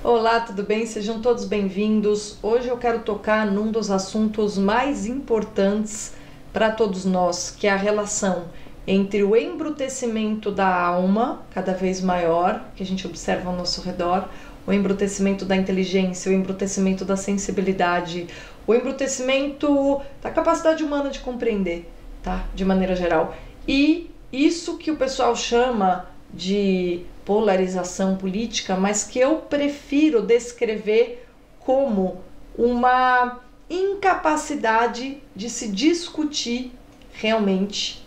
Olá, tudo bem? Sejam todos bem-vindos. Hoje eu quero tocar num dos assuntos mais importantes para todos nós, que é a relação entre o embrutecimento da alma, cada vez maior, que a gente observa ao nosso redor, o embrutecimento da inteligência, o embrutecimento da sensibilidade, o embrutecimento da capacidade humana de compreender, tá? De maneira geral. E isso que o pessoal chama de polarização política, mas que eu prefiro descrever como uma incapacidade de se discutir realmente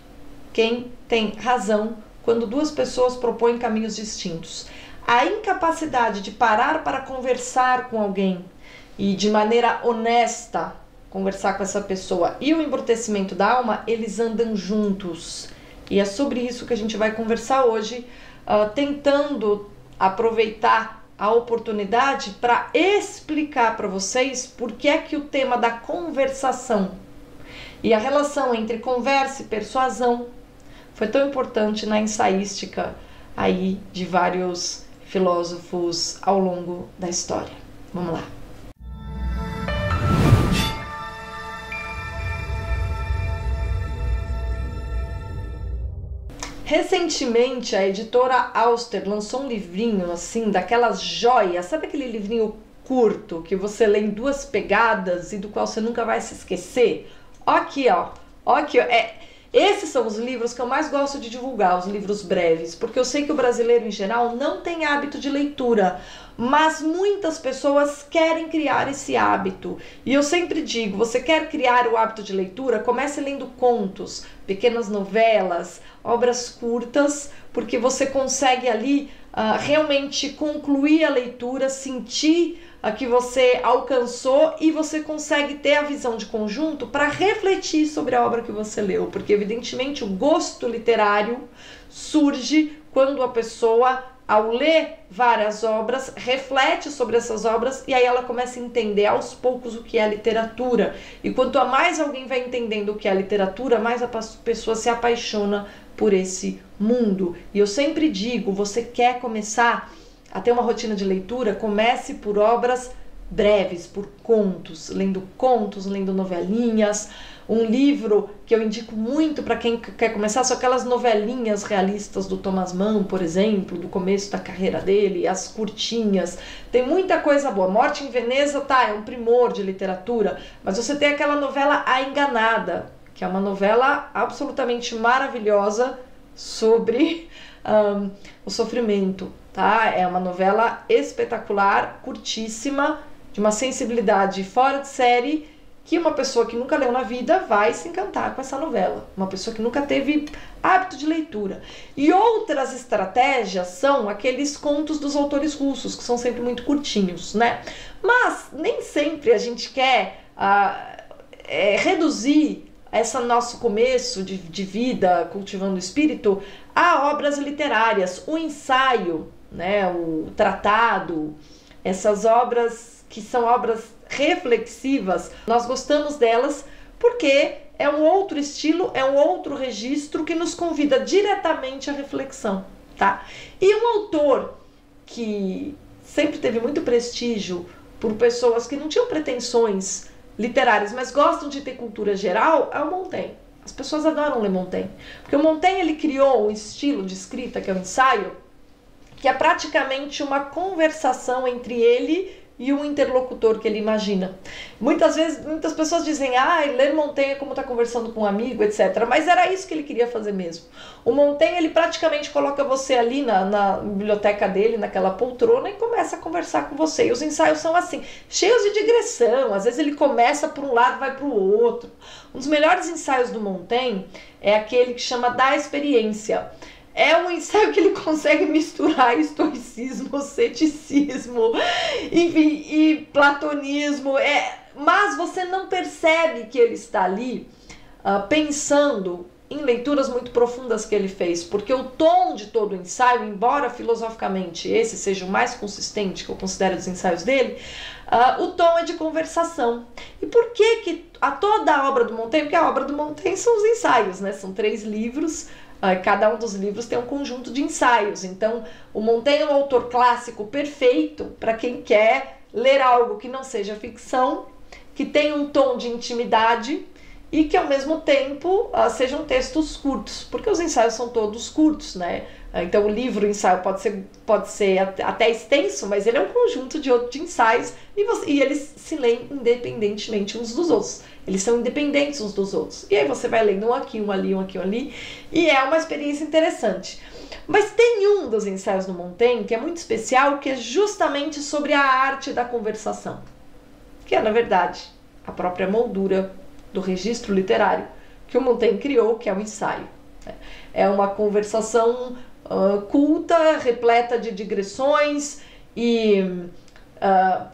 quem tem razão quando duas pessoas propõem caminhos distintos. A incapacidade de parar para conversar com alguém e de maneira honesta conversar com essa pessoa e o embrutecimento da alma, eles andam juntos. E é sobre isso que a gente vai conversar hoje, tentando aproveitar a oportunidade para explicar para vocês por que é que o tema da conversação e a relação entre conversa e persuasão foi tão importante na ensaística aí de vários filósofos ao longo da história. Vamos lá. Recentemente, a editora Auster lançou um livrinho, assim, daquelas joias, sabe aquele livrinho curto que você lê em 2 pegadas e do qual você nunca vai se esquecer? Ó aqui, ó. Ó aqui, ó. Esses são os livros que eu mais gosto de divulgar, os livros breves, porque eu sei que o brasileiro, em geral, não tem hábito de leitura, mas muitas pessoas querem criar esse hábito. E eu sempre digo, você quer criar o hábito de leitura? Comece lendo contos, pequenas novelas, obras curtas, porque você consegue ali realmente concluir a leitura, sentir que você alcançou e você consegue ter a visão de conjunto para refletir sobre a obra que você leu, porque evidentemente o gosto literário surge quando a pessoa, ao ler várias obras, reflete sobre essas obras e aí ela começa a entender aos poucos o que é literatura. E quanto a mais alguém vai entendendo o que é literatura, mais a pessoa se apaixona por esse mundo. E eu sempre digo, você quer começar a ter uma rotina de leitura, comece por obras breves, por contos, lendo novelinhas. Um livro que eu indico muito para quem quer começar são aquelas novelinhas realistas do Thomas Mann, por exemplo, do começo da carreira dele, as curtinhas. Tem muita coisa boa. Morte em Veneza, tá, é um primor de literatura, mas você tem aquela novela A Enganada, que é uma novela absolutamente maravilhosa sobre o sofrimento, tá? É uma novela espetacular, curtíssima, de uma sensibilidade fora de série, que uma pessoa que nunca leu na vida vai se encantar com essa novela. Uma pessoa que nunca teve hábito de leitura. E outras estratégias são aqueles contos dos autores russos, que são sempre muito curtinhos, né? Mas nem sempre a gente quer reduzir esse nosso começo de vida cultivando o espírito a obras literárias, o ensaio, né, o tratado, essas obras que são obras reflexivas, nós gostamos delas porque é um outro estilo, é um outro registro que nos convida diretamente à reflexão, tá? E um autor que sempre teve muito prestígio por pessoas que não tinham pretensões literárias, mas gostam de ter cultura geral, é o Montaigne. As pessoas adoram ler Montaigne, porque o Montaigne ele criou um estilo de escrita que é o ensaio, que é praticamente uma conversação entre ele e um interlocutor que ele imagina. Muitas vezes, muitas pessoas dizem, ler Montaigne é como estar conversando com um amigo, etc. Mas era isso que ele queria fazer mesmo. O Montaigne, ele praticamente coloca você ali na biblioteca dele, naquela poltrona, e começa a conversar com você. E os ensaios são assim, cheios de digressão. Às vezes ele começa por um lado, vai para o outro. Um dos melhores ensaios do Montaigne é aquele que chama Da Experiência. É um ensaio que ele consegue misturar estoicismo, ceticismo, enfim, e platonismo, mas você não percebe que ele está ali pensando em leituras muito profundas que ele fez, porque o tom de todo o ensaio, embora filosoficamente esse seja o mais consistente que eu considero dos ensaios dele, o tom é de conversação. E por que toda a obra do Montaigne? Porque a obra do Montaigne são os ensaios, né? São 3 livros Cada um dos livros tem um conjunto de ensaios. Então, o Montaigne é um autor clássico perfeito para quem quer ler algo que não seja ficção, que tenha um tom de intimidade e que, ao mesmo tempo, sejam textos curtos, porque os ensaios são todos curtos, né? Então, o livro, o ensaio pode ser até extenso, mas ele é um conjunto de ensaios e eles se leem independentemente uns dos outros. Eles são independentes uns dos outros. E aí você vai lendo um aqui, um ali, um aqui, um ali, e é uma experiência interessante. Mas tem um dos ensaios do Montaigne que é muito especial, que é justamente sobre a arte da conversação, que é, na verdade, a própria moldura do registro literário que o Montaigne criou, que é o ensaio. É uma conversação culta, repleta de digressões e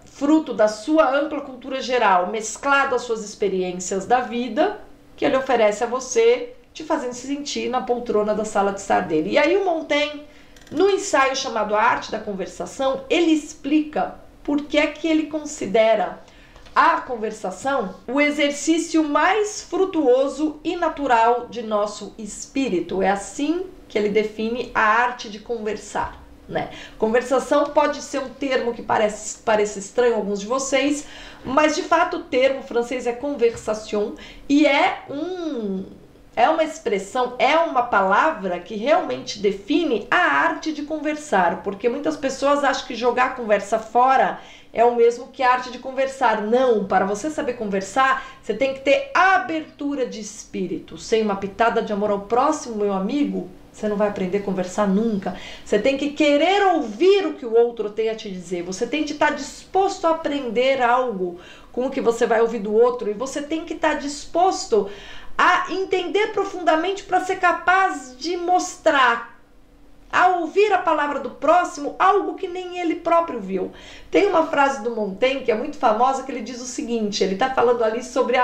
fruto da sua ampla cultura geral, mesclado às suas experiências da vida, que ele oferece a você, te fazendo se sentir na poltrona da sala de estar dele. E aí o Montaigne, no ensaio chamado A Arte da Conversação, ele explica por que é que ele considera a conversação o exercício mais frutuoso e natural de nosso espírito. É assim que ele define a arte de conversar, né? Conversação pode ser um termo que parece estranho a alguns de vocês, mas de fato o termo francês é conversation e é uma expressão, é uma palavra que realmente define a arte de conversar, porque muitas pessoas acham que jogar a conversa fora é o mesmo que a arte de conversar. Não, para você saber conversar, você tem que ter abertura de espírito. Sem uma pitada de amor ao próximo, meu amigo, você não vai aprender a conversar nunca. Você tem que querer ouvir o que o outro tem a te dizer. Você tem que estar disposto a aprender algo com o que você vai ouvir do outro. E você tem que estar disposto a entender profundamente para ser capaz de mostrar, a ouvir a palavra do próximo, algo que nem ele próprio viu. Tem uma frase do Montaigne que é muito famosa, que ele diz o seguinte, ele está falando ali sobre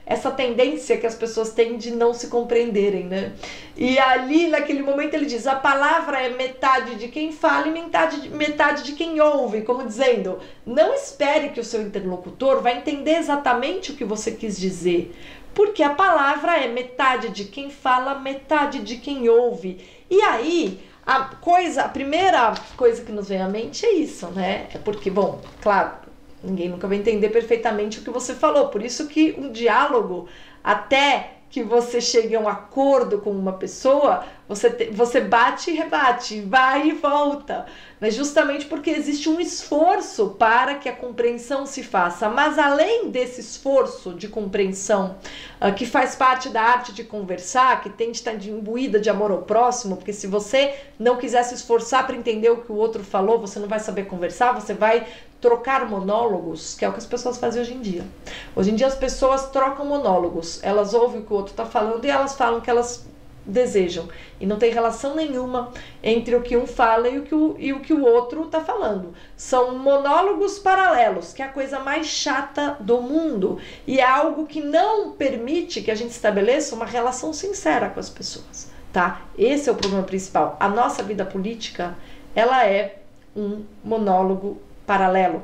essa tendência que as pessoas têm de não se compreenderem, né? E ali, naquele momento, ele diz, a palavra é metade de quem fala e metade de quem ouve, como dizendo, não espere que o seu interlocutor vai entender exatamente o que você quis dizer, porque a palavra é metade de quem fala, metade de quem ouve. E aí, a primeira coisa que nos vem à mente é isso, né? É porque, bom, claro, ninguém nunca vai entender perfeitamente o que você falou. Por isso que um diálogo, até que você chegue a um acordo com uma pessoa, você bate e rebate, vai e volta. Mas justamente porque existe um esforço para que a compreensão se faça. Mas além desse esforço de compreensão, que faz parte da arte de conversar, que tem de estar imbuída de amor ao próximo, porque se você não quiser se esforçar para entender o que o outro falou, você não vai saber conversar, você vai trocar monólogos, que é o que as pessoas fazem hoje em dia. Hoje em dia as pessoas trocam monólogos, elas ouvem o que o outro está falando e elas falam o que elas desejam. E não tem relação nenhuma entre o que um fala e o que o outro está falando. São monólogos paralelos, que é a coisa mais chata do mundo. E é algo que não permite que a gente estabeleça uma relação sincera com as pessoas, tá? Esse é o problema principal. A nossa vida política, ela é um monólogo paralelo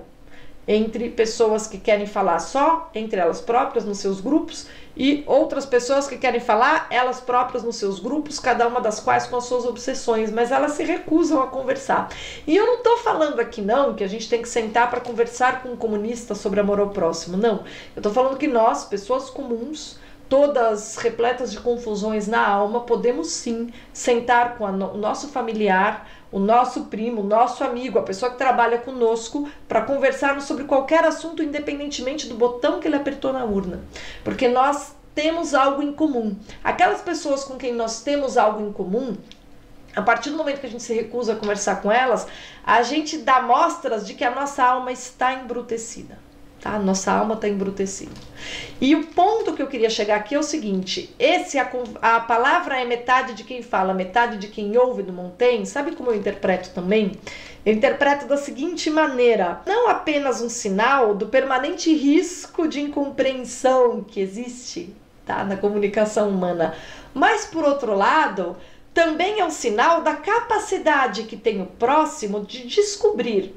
entre pessoas que querem falar só entre elas próprias nos seus grupos e outras pessoas que querem falar elas próprias nos seus grupos, cada uma das quais com as suas obsessões, mas elas se recusam a conversar. E eu não estou falando aqui não que a gente tem que sentar para conversar com um comunista sobre amor ao próximo, não. Eu estou falando que nós, pessoas comuns, todas repletas de confusões na alma, podemos sim sentar com o nosso familiar, o nosso primo, o nosso amigo, a pessoa que trabalha conosco, para conversarmos sobre qualquer assunto, independentemente do botão que ele apertou na urna. Porque nós temos algo em comum. Aquelas pessoas com quem nós temos algo em comum, a partir do momento que a gente se recusa a conversar com elas, a gente dá mostras de que a nossa alma está embrutecida. Tá? Nossa alma está embrutecida. E o ponto que eu queria chegar aqui é o seguinte, a palavra é metade de quem fala, metade de quem ouve do Montaigne, sabe como eu interpreto também? Eu interpreto da seguinte maneira, não apenas um sinal do permanente risco de incompreensão que existe, tá, na comunicação humana, mas por outro lado, também é um sinal da capacidade que tem o próximo de descobrir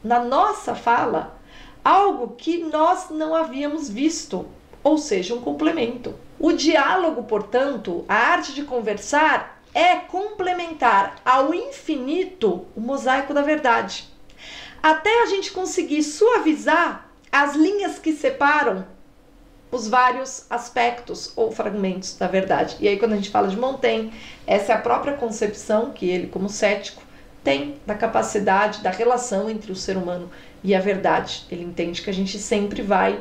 na nossa fala algo que nós não havíamos visto, ou seja, um complemento. O diálogo, portanto, a arte de conversar, é complementar ao infinito o mosaico da verdade, até a gente conseguir suavizar as linhas que separam os vários aspectos ou fragmentos da verdade. E aí, quando a gente fala de Montaigne, essa é a própria concepção que ele, como cético, tem da capacidade, da relação entre o ser humano e a verdade. Ele entende que a gente sempre vai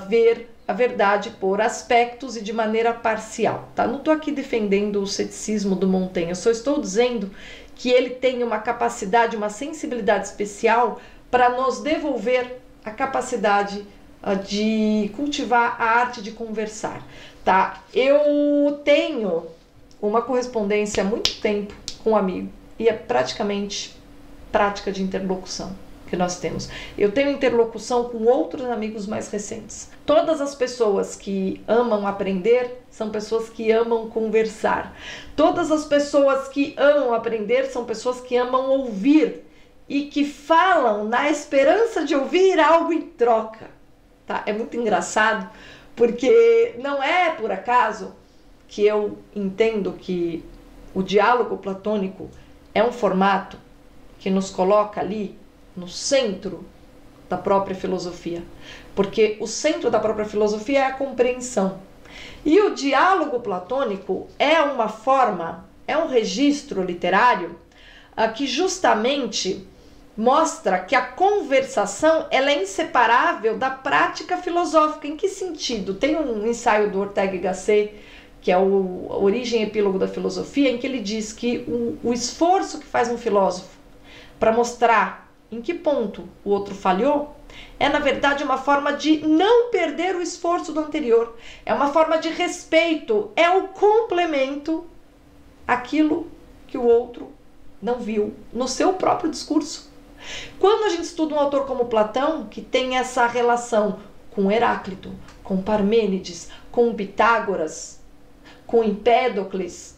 ver a verdade por aspectos e de maneira parcial, tá? Não estou aqui defendendo o ceticismo do Montaigne, eu só estou dizendo que ele tem uma capacidade, uma sensibilidade especial para nos devolver a capacidade de cultivar a arte de conversar, tá? Eu tenho uma correspondência há muito tempo com um amigo e é praticamente prática de interlocução que nós temos. Eu tenho interlocução com outros amigos mais recentes. Todas as pessoas que amam aprender são pessoas que amam conversar. Todas as pessoas que amam aprender são pessoas que amam ouvir e que falam na esperança de ouvir algo em troca. Tá? É muito engraçado, porque não é por acaso que eu entendo que o diálogo platônico é um formato que nos coloca ali no centro da própria filosofia, porque o centro da própria filosofia é a compreensão. E o diálogo platônico é uma forma, é um registro literário que justamente mostra que a conversação ela é inseparável da prática filosófica. Em que sentido? Tem um ensaio do Ortega y Gasset, que é o Origem e Epílogo da Filosofia, em que ele diz que o esforço que faz um filósofo para mostrar em que ponto o outro falhou é, na verdade, uma forma de não perder o esforço do anterior. É uma forma de respeito, é o complemento àquilo que o outro não viu no seu próprio discurso. Quando a gente estuda um autor como Platão, que tem essa relação com Heráclito, com Parmênides, com Pitágoras, com Empédocles,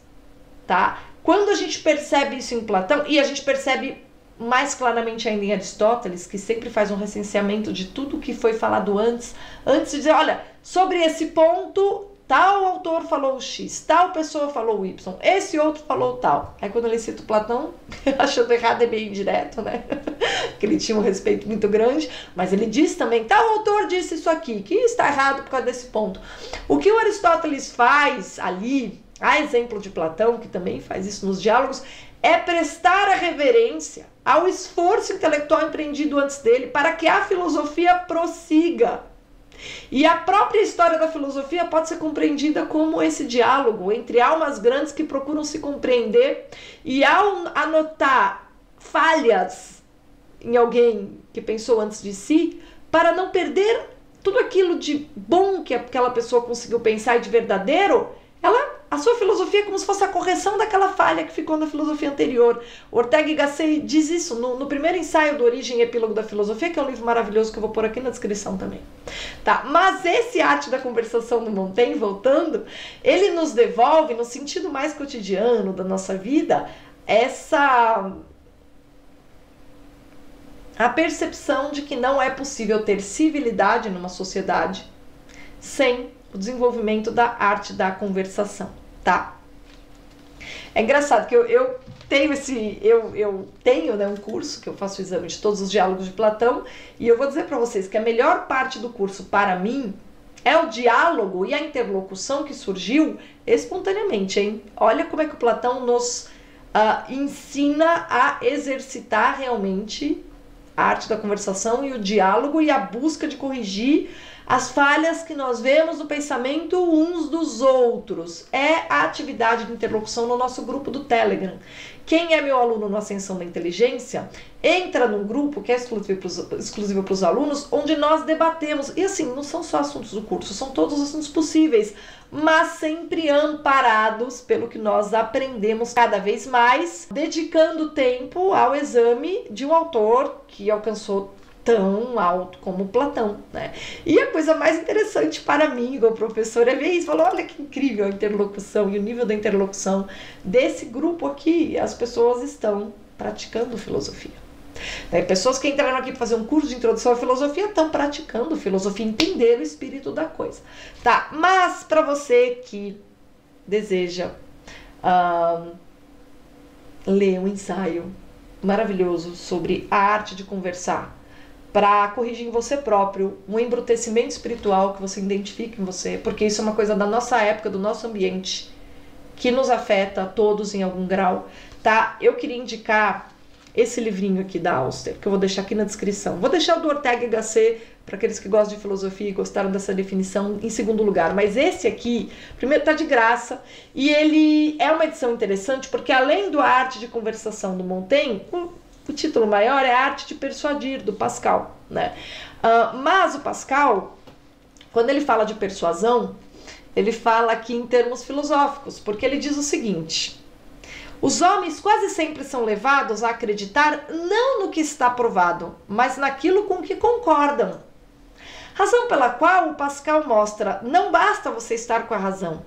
tá? Quando a gente percebe isso em Platão, e a gente percebe mais claramente ainda em Aristóteles, que sempre faz um recenseamento de tudo que foi falado antes de dizer, olha, sobre esse ponto, tal autor falou X, tal pessoa falou Y, esse outro falou tal. Aí quando ele cita o Platão, achando errado é meio indireto, né? Que ele tinha um respeito muito grande, mas ele diz também, tal autor disse isso aqui, que está errado por causa desse ponto. O que o Aristóteles faz ali, a exemplo de Platão, que também faz isso nos diálogos, é prestar a reverência ao esforço intelectual empreendido antes dele para que a filosofia prossiga. E a própria história da filosofia pode ser compreendida como esse diálogo entre almas grandes que procuram se compreender e, ao anotar falhas em alguém que pensou antes de si, para não perder tudo aquilo de bom que aquela pessoa conseguiu pensar e de verdadeiro, a sua filosofia é como se fosse a correção daquela falha que ficou na filosofia anterior. Ortega y Gasset diz isso no primeiro ensaio do Origem e Epílogo da Filosofia, que é um livro maravilhoso que eu vou pôr aqui na descrição também. Tá? Mas esse arte da conversação do Montaigne, voltando, ele nos devolve, no sentido mais cotidiano da nossa vida, a percepção de que não é possível ter civilidade numa sociedade sem o desenvolvimento da arte da conversação, tá? É engraçado que eu tenho né, um curso que eu faço o exame de todos os diálogos de Platão, e eu vou dizer para vocês que a melhor parte do curso para mim é o diálogo e a interlocução que surgiu espontaneamente, hein? Olha como é que o Platão nos ensina a exercitar realmente a arte da conversação e o diálogo e a busca de corrigir as falhas que nós vemos no pensamento uns dos outros. É a atividade de interlocução no nosso grupo do Telegram. Quem é meu aluno no Ascensão da Inteligência, entra num grupo que é exclusivo para os alunos, onde nós debatemos. E assim, não são só assuntos do curso, são todos os assuntos possíveis, mas sempre amparados pelo que nós aprendemos cada vez mais, dedicando tempo ao exame de um autor que alcançou tão alto como Platão, né? E a coisa mais interessante para mim, como professor, é ver isso. Falou, olha que incrível a interlocução e o nível da interlocução desse grupo aqui. As pessoas estão praticando filosofia. Daí, pessoas que entraram aqui para fazer um curso de introdução à filosofia estão praticando filosofia, entender o espírito da coisa. Tá, mas para você que deseja ler um ensaio maravilhoso sobre a arte de conversar, para corrigir em você próprio um embrutecimento espiritual que você identifica em você, porque isso é uma coisa da nossa época, do nosso ambiente, que nos afeta a todos em algum grau, tá? Eu queria indicar esse livrinho aqui da Auster, que eu vou deixar aqui na descrição. Vou deixar o do Ortega y Gasset, para aqueles que gostam de filosofia e gostaram dessa definição, em segundo lugar. Mas esse aqui, primeiro, tá de graça, e ele é uma edição interessante, porque além do A Arte de Conversação do Montaigne, o título maior é A Arte de Persuadir, do Pascal, né? Mas o Pascal, quando ele fala de persuasão, ele fala aqui em termos filosóficos, porque ele diz o seguinte: os homens quase sempre são levados a acreditar não no que está provado, mas naquilo com que concordam. Razão pela qual o Pascal mostra: não basta você estar com a razão.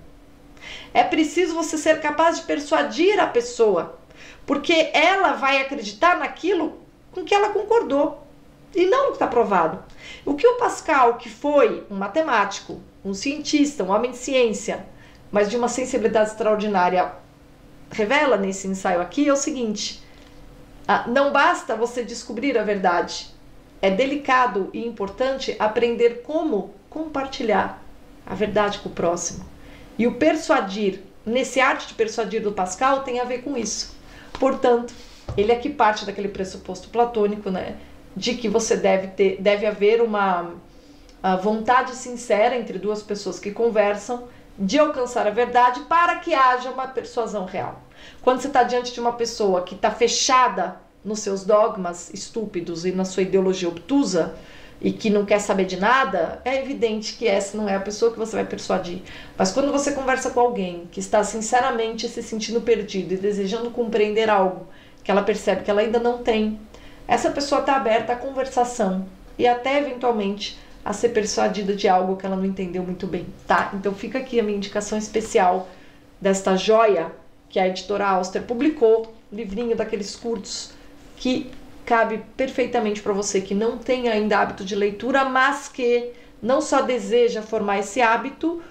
É preciso você ser capaz de persuadir a pessoa, porque ela vai acreditar naquilo com que ela concordou, e não no que está provado. O que o Pascal, que foi um matemático, um cientista, um homem de ciência, mas de uma sensibilidade extraordinária, revela nesse ensaio aqui é o seguinte: não basta você descobrir a verdade, é delicado e importante aprender como compartilhar a verdade com o próximo. E o persuadir, nesse arte de persuadir do Pascal, tem a ver com isso. Portanto, ele aqui parte daquele pressuposto platônico, né, de que você deve haver uma vontade sincera entre duas pessoas que conversam de alcançar a verdade para que haja uma persuasão real. Quando você está diante de uma pessoa que está fechada nos seus dogmas estúpidos e na sua ideologia obtusa e que não quer saber de nada, é evidente que essa não é a pessoa que você vai persuadir. Mas quando você conversa com alguém que está sinceramente se sentindo perdido e desejando compreender algo que ela percebe que ela ainda não tem, essa pessoa está aberta à conversação e até eventualmente a ser persuadida de algo que ela não entendeu muito bem, tá? Então fica aqui a minha indicação especial desta joia que a editora Auster publicou, livrinho daqueles curtos que cabe perfeitamente para você que não tem ainda hábito de leitura, mas que não só deseja formar esse hábito,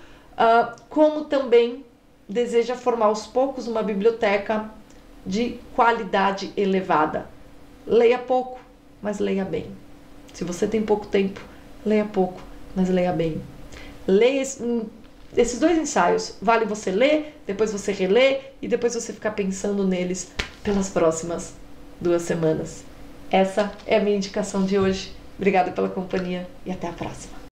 como também deseja formar aos poucos uma biblioteca de qualidade elevada. Leia pouco, mas leia bem. Se você tem pouco tempo, leia pouco, mas leia bem. Leia esses dois ensaios. Vale você ler, depois você reler e depois você ficar pensando neles pelas próximas 2 semanas. Essa é a minha indicação de hoje. Obrigada pela companhia e até a próxima.